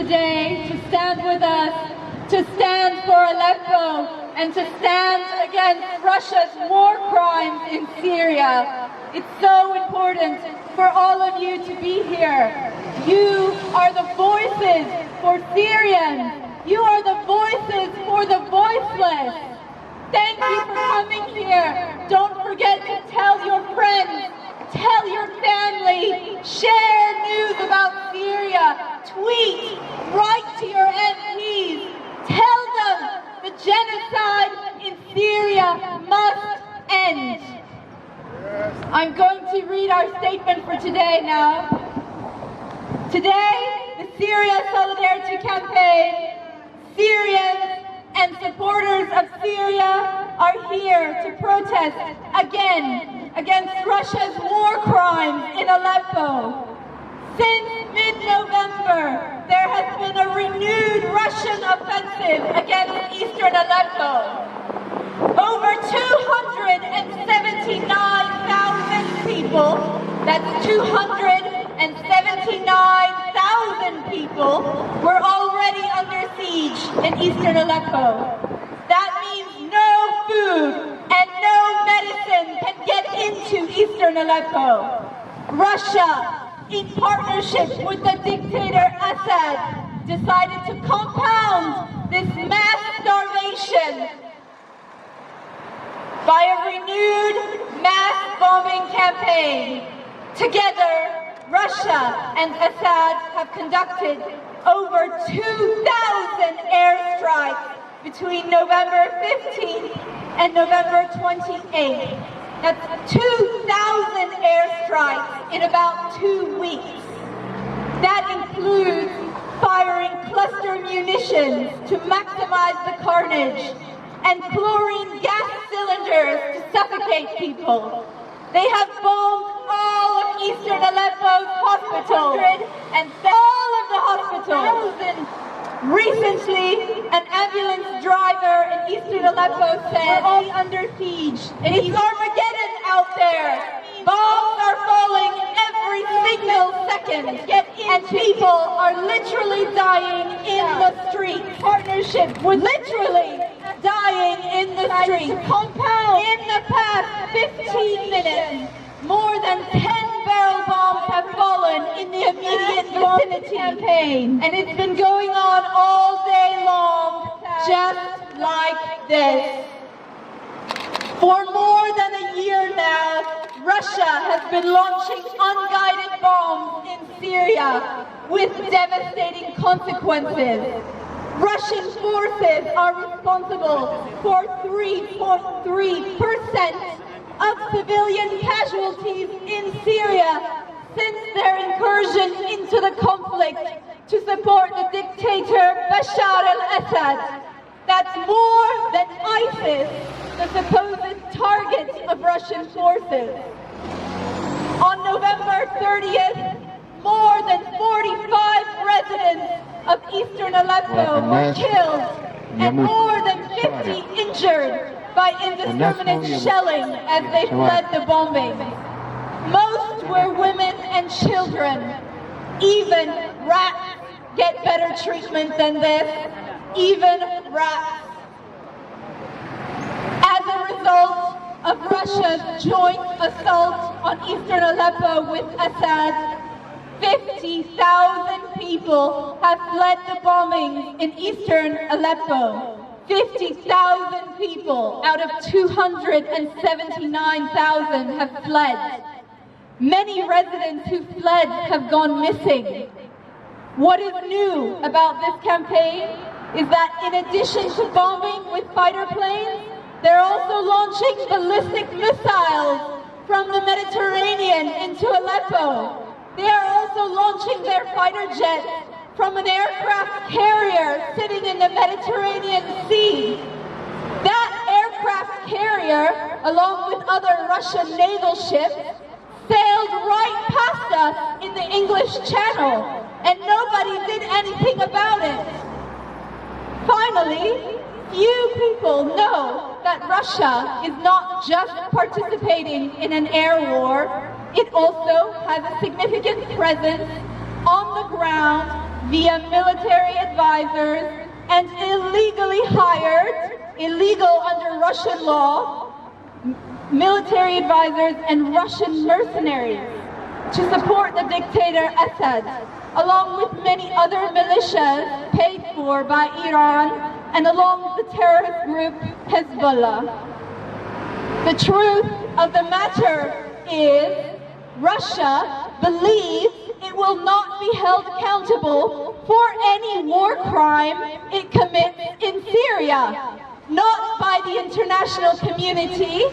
today to stand with us, to stand for Aleppo, and to stand against Russia's war crimes in Syria. It's so important for all of you to be here. You are the voices for Syrians. You are the voices for the voiceless. Thank you for coming here. Don't forget to tell your friends, tell your family, share news about Syria, tweet, write to your MPs, tell them the genocide in Syria must end. I'm going to read our statement for today now. Today, the Syria Solidarity Campaign, Syrians and supporters of Syria are here to protest again against Russia's war crimes in Aleppo. Since mid-November, there has been a renewed Russian offensive against eastern Aleppo. Over 279,000 people, that's 279,000 people, were already under siege in eastern Aleppo. That means no food and no medicine can get into eastern Aleppo. Russia, in partnership with the dictator Assad, decided to compound this mass starvation by a renewed mass bombing campaign. Together, Russia and Assad have conducted over 2,000 airstrikes between November 15th and November 28th. That's 2,000 airstrikes in about 2 weeks. That includes firing cluster munitions to maximize the carnage and chlorine gas cylinders to suffocate people. They have bombed all of eastern Aleppo's hospitals and all of the hospitals. Recently, an ambulance driver in eastern Aleppo said, "We're all under siege. It's Armageddon out there. Bombs are falling every single second, and people are literally dying in the street." Partnership with literally dying in the street. Compound in the past 15 minutes, more than 10 barrel bombs have fallen in the immediate vicinity campaign. And it's been going on all day long, just like this. For more than a year now, Russia has been launching unguided bombs in Syria with devastating consequences. Russian forces are responsible for 3.3% of civilian casualties in Syria since their incursion into the conflict to support the dictator Bashar al-Assad. That's more than ISIS, the supposed target of Russian forces. On November 30th, more than 45 residents of eastern Aleppo were killed and more than 50 injured by indiscriminate shelling as they fled the bombing. Most were women and children. Even rats get better treatment than this. Even rats. As a result of Russia's joint assault on eastern Aleppo with Assad, 50,000 people have fled the bombings in eastern Aleppo. 50,000 people out of 279,000 have fled. Many residents who fled have gone missing. What is new about this campaign is that in addition to bombing with fighter planes, they're also launching ballistic missiles from the Mediterranean into Aleppo. They are also launching their fighter jets from an aircraft carrier sitting in the Mediterranean Sea. That aircraft carrier, along with other Russian naval ships, sailed right past us in the English Channel, and nobody did anything about it. Finally, few people know that Russia is not just participating in an air war, it also has a significant presence on the ground via military advisors and illegally hired, illegal under Russian law, military advisors and Russian mercenaries to support the dictator Assad, along with many other militias paid for by Iran and along with the terrorist group Hezbollah. The truth of the matter is Russia believes it will not be held accountable for any war crime it commits in Syria, not by the international community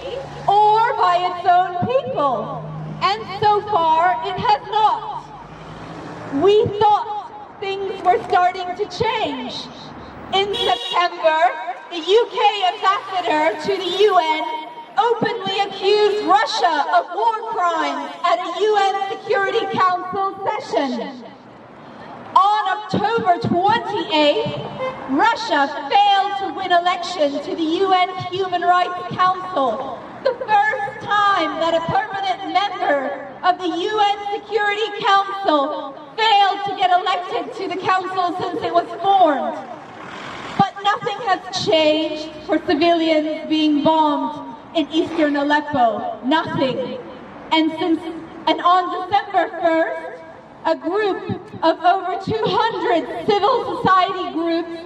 or by its own people. And so far, it has not. We thought things were starting to change. In September, the UK ambassador to the UN openly accused Russia of war crimes at a UN Security Council session. On October 28th, Russia failed to win election to the UN Human Rights Council, the first time that a permanent member of the UN Security Council failed to get elected to the council since it was formed. But nothing has changed for civilians being bombed in eastern Aleppo, nothing. And on December 1st, a group of over 200 civil society groups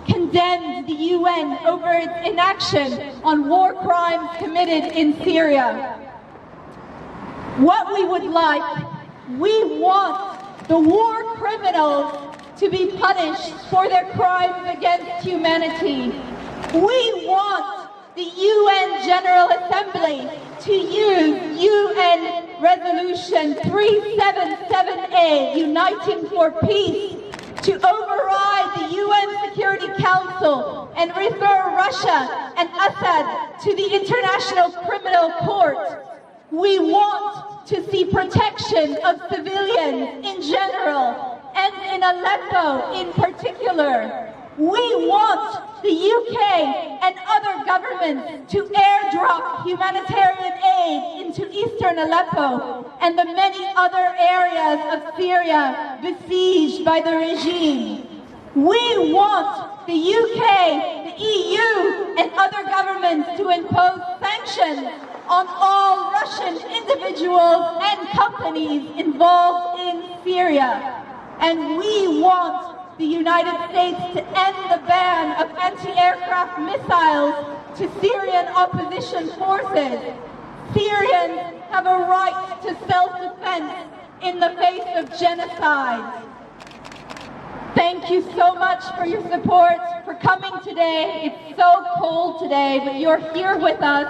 condemned the UN over its inaction on war crimes committed in Syria. What we would like, we want the war criminals to be punished for their crimes against humanity. We want the UN General Assembly to use UN Resolution 377A, Uniting for Peace, to override the UN Security Council and refer Russia and Assad to the International Criminal Court. We want to see protection of civilians in general and in Aleppo in particular. We want the UK and other governments to airdrop humanitarian aid into eastern Aleppo and the many other areas of Syria besieged by the regime. We want the UK, the EU, and other governments to impose sanctions on all Russian individuals and companies involved in Syria. And we want the United States to end the ban of anti-aircraft missiles to Syrian opposition forces. Syrians have a right to self-defense in the face of genocide. Thank you so much for your support, for coming today. It's so cold today, but you're here with us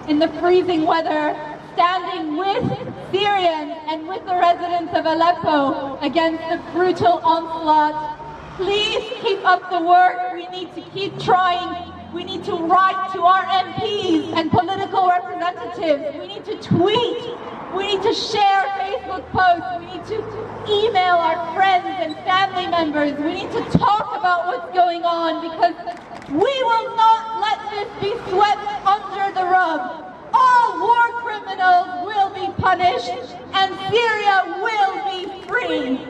in the freezing weather, standing with Syrians and with the residents of Aleppo against the brutal onslaught. Please keep up the work. We need to keep trying. We need to write to our MPs and political representatives. We need to tweet. We need to share Facebook posts. We need to email our friends and family members. We need to talk about what's going on because we will not let this be swept under the rug. All war criminals will be punished and Syria will be free.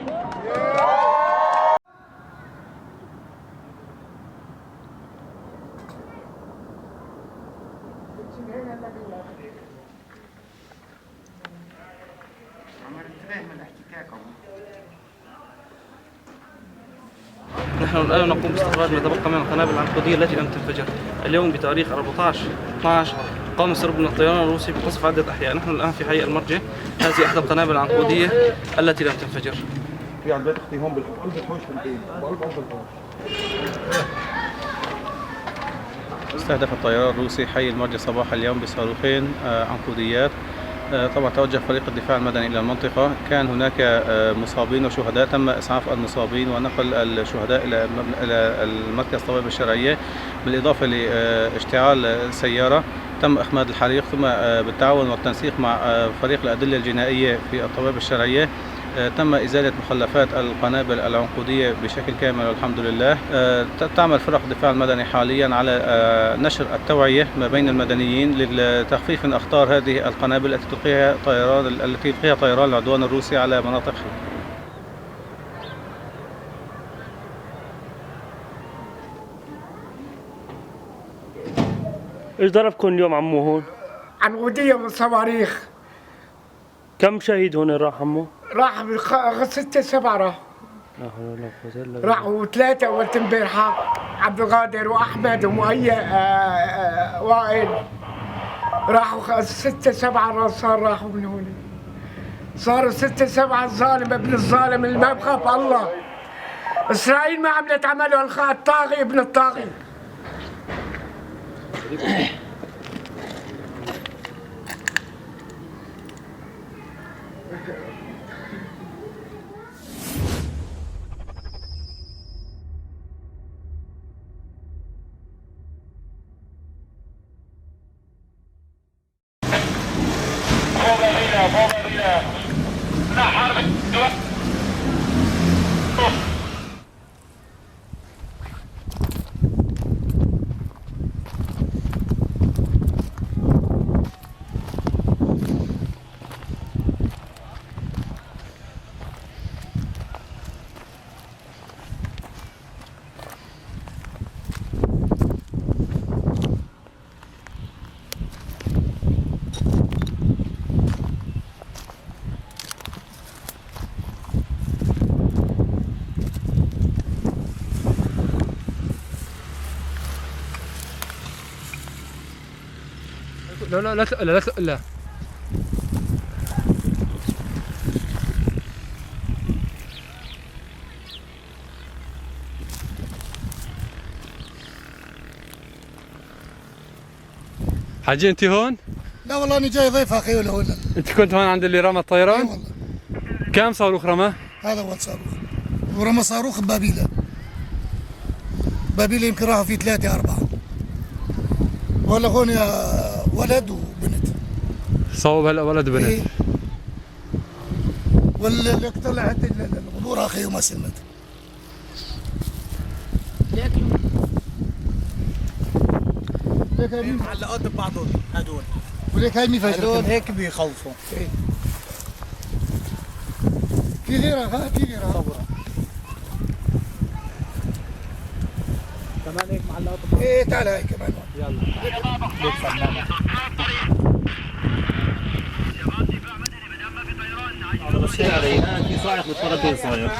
نحن الآن نقوم باستخراج ما تبقى من القنابل العنقودية التي لم تنفجر. اليوم بتاريخ 14/12 قام السرب من الطيران الروسي بقصف عدة أحياء. نحن الآن في حي المرجع. هذه إحدى القنابل العنقودية التي لم تنفجر. في عند بيت أختي هون بالقلب الحوش بالقلب الحوش. استهدف الطيران الروسي حي المرجع صباح اليوم بصاروخين عنقوديات. طبعا توجه فريق الدفاع المدني إلى المنطقة. كان هناك مصابين وشهداء. تم إسعاف المصابين ونقل الشهداء إلى المركز الطبيب الشرعية بالإضافة لاشتعال سيارة. تم إخماد الحريق ثم بالتعاون والتنسيق مع فريق الأدلة الجنائية في الطبيب الشرعية تم إزالة مخلفات القنابل العنقودية بشكل كامل والحمد لله. تعمل فرق الدفاع المدني حاليا على نشر التوعية ما بين المدنيين لتخفيف من أخطار هذه القنابل التي يلقيها طيران العدوان الروسي على مناطقهم. ايش ضربكم اليوم عمو هون؟ عنقودية بالصواريخ. كم شهيد هون راح عمو؟ راح 6 7 راح. لا حول ولا قوة الا بالله. راحوا 3 أول امبارحة، عبد القادر وأحمد ومؤيد وائل. راحوا 6 7 صار راحوا من هون. صاروا 6 7 الظالم ابن الظالم اللي ما بخاف الله. إسرائيل ما عملت عمله الطاغي ابن الطاغي. لا لا حاجي انت هون؟ لا والله انا جاي ضيف اخي ولا ولا. انت كنت هون عند اللي رمى الطيران؟ اي والله. كم صاروخ رمى؟ هذا اول صاروخ. ورمى صاروخ ببابيله. بابيله يمكن راحوا فيه 3 4. ولا هون يا ولد وبنت. صوب هلا ولد وبنت. إيه. واللي طلعت القبور اخي وما سلمت. ليك هاي معلقات ببعضهم هدول. وليك هاي مي فاجر. هدول هيك بيخوفوا. إيه. في غيرها ها في غيرها. صبرا. كمان هيك معلقات ببعضهم. ايه تعال هاي كمان. يلا. ليك فنانة. في صاعق بالطرفين صاير.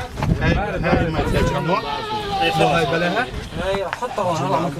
هاي ما فيها. هاي بلاها. هاي حطها هون.